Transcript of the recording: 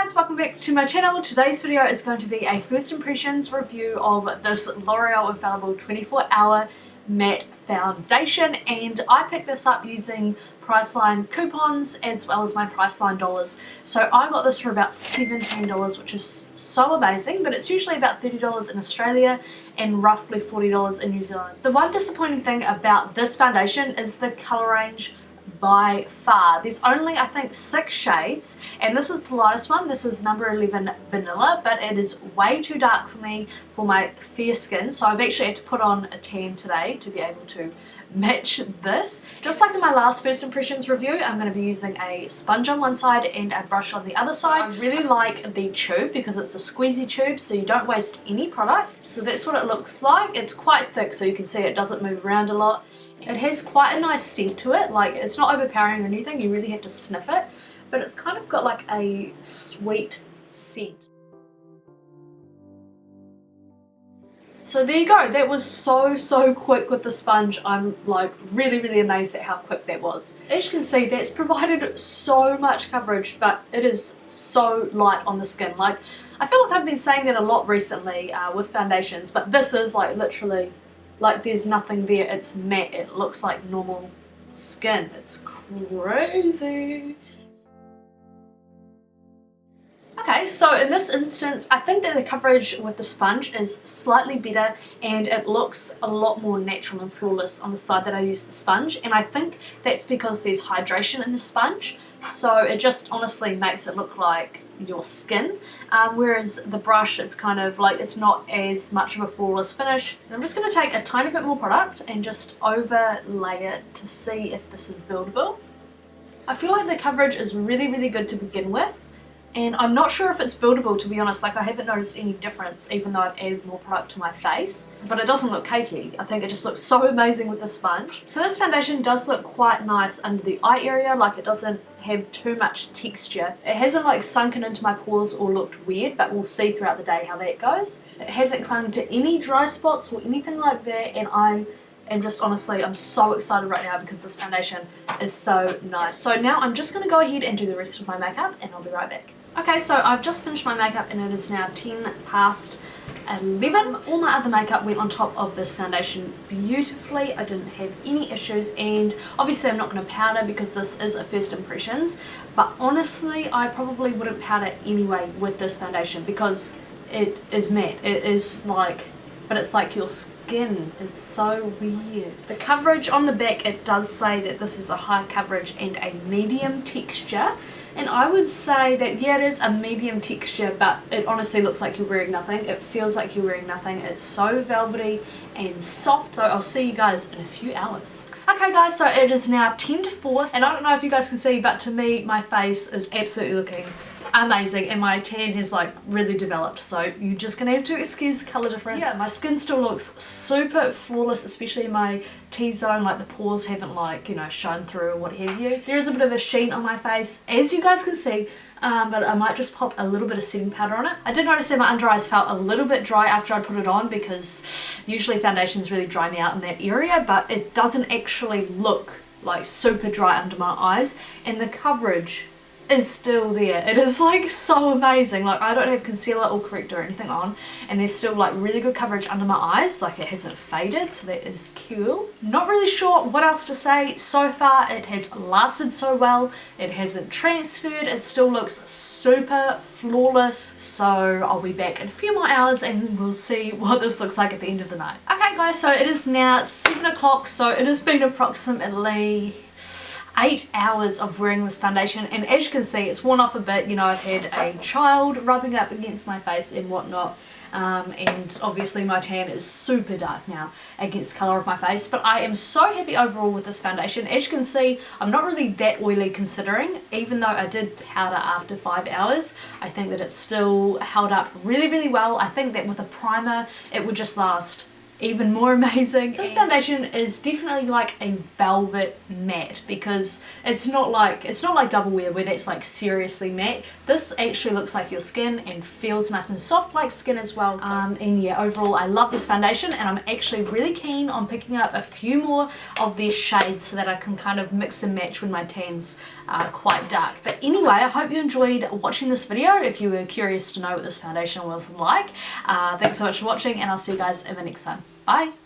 guys, welcome back to my channel. Today's video is going to be a first impressions review of this L'Oreal Infallible 24-hour matte foundation, and I picked this up using Priceline coupons as well as my Priceline dollars. So I got this for about $17, which is so amazing, but it's usually about $30 in Australia and roughly $40 in New Zealand. The one disappointing thing about this foundation is the colour range by far. There's only, I think, 6 shades, and this is the lightest one. This is number 11 vanilla, but it is way too dark for me for my fair skin, so I've actually had to put on a tan today to be able to match this. Just like in my last first impressions review, I'm going to be using a sponge on one side and a brush on the other side. I really like the tube because it's a squeezy tube, so you don't waste any product. So that's what it looks like. It's quite thick, so you can see it doesn't move around a lot. It has quite a nice scent to it, like it's not overpowering or anything, you really have to sniff it, but it's kind of got like a sweet scent. So there you go, that was so quick with the sponge. I'm like really amazed at how quick that was. As you can see, that's provided so much coverage, but it is so light on the skin. Like, I feel like I've been saying that a lot recently with foundations, but this is like literally, like there's nothing there, it's matte, it looks like normal skin. It's crazy. Okay, so in this instance, I think that the coverage with the sponge is slightly better and it looks a lot more natural and flawless on the side that I use the sponge, and I think that's because there's hydration in the sponge, so it just honestly makes it look like your skin, whereas the brush, it's kind of like it's not as much of a flawless finish. And I'm just going to take a tiny bit more product and just overlay it to see if this is buildable. I feel like the coverage is really good to begin with, and I'm not sure if it's buildable, to be honest. Like, I haven't noticed any difference even though I've added more product to my face, but it doesn't look cakey. I think it just looks so amazing with the sponge. So this foundation does look quite nice under the eye area, like it doesn't have too much texture. It hasn't like sunken into my pores or looked weird, but we'll see throughout the day how that goes. It hasn't clung to any dry spots or anything like that, and I am just honestly, I'm so excited right now because this foundation is so nice. So now I'm just going to go ahead and do the rest of my makeup, and I'll be right back. Okay, so I've just finished my makeup and it is now 10 past 11. All my other makeup went on top of this foundation beautifully. I didn't have any issues, and obviously I'm not going to powder because this is a first impressions, but honestly I probably wouldn't powder anyway with this foundation because it is matte. It is like, but it's like your skin. It's so weird. The coverage on the back, it does say that this is a high coverage and a medium texture. And I would say that, yeah, it is a medium texture, but it honestly looks like you're wearing nothing. It feels like you're wearing nothing. It's so velvety and soft. So I'll see you guys in a few hours. Okay guys, so it is now 10 to 4. And I don't know if you guys can see, but to me, my face is absolutely looking amazing, and my tan has like really developed, so you're just gonna have to excuse the color difference. Yeah, my skin still looks super flawless, especially in my T-zone. Like the pores haven't, like, you know, shown through or what have you. There is a bit of a sheen on my face, as you guys can see, but I might just pop a little bit of setting powder on it. I did notice that my under eyes felt a little bit dry after I put it on, because usually foundations really dry me out in that area, but it doesn't actually look like super dry under my eyes, and the coverage is still there. It is like so amazing. Like, I don't have concealer or corrector or anything on, and there's still like really good coverage under my eyes. Like, it hasn't faded, so that is cool. Not really sure what else to say. So far it has lasted so well. It hasn't transferred. It still looks super flawless. So I'll be back in a few more hours and we'll see what this looks like at the end of the night. Okay guys, so it is now 7 o'clock, so it has been approximately 8 hours of wearing this foundation, and as you can see, it's worn off a bit. You know, I've had a child rubbing up against my face and whatnot, and obviously my tan is super dark now against the colour of my face, but I am so happy overall with this foundation. As you can see, I'm not really that oily considering, even though I did powder after 5 hours. I think that it's still held up really well. I think that with a primer it would just last even more amazing. This foundation is definitely like a velvet matte because it's not like double wear where that's like seriously matte. This actually looks like your skin and feels nice and soft like skin as well. So. And yeah, overall I love this foundation, and I'm actually really keen on picking up a few more of their shades so that I can kind of mix and match when my tan's quite dark. But anyway, I hope you enjoyed watching this video if you were curious to know what this foundation was like. Thanks so much for watching, and I'll see you guys in the next time. Bye!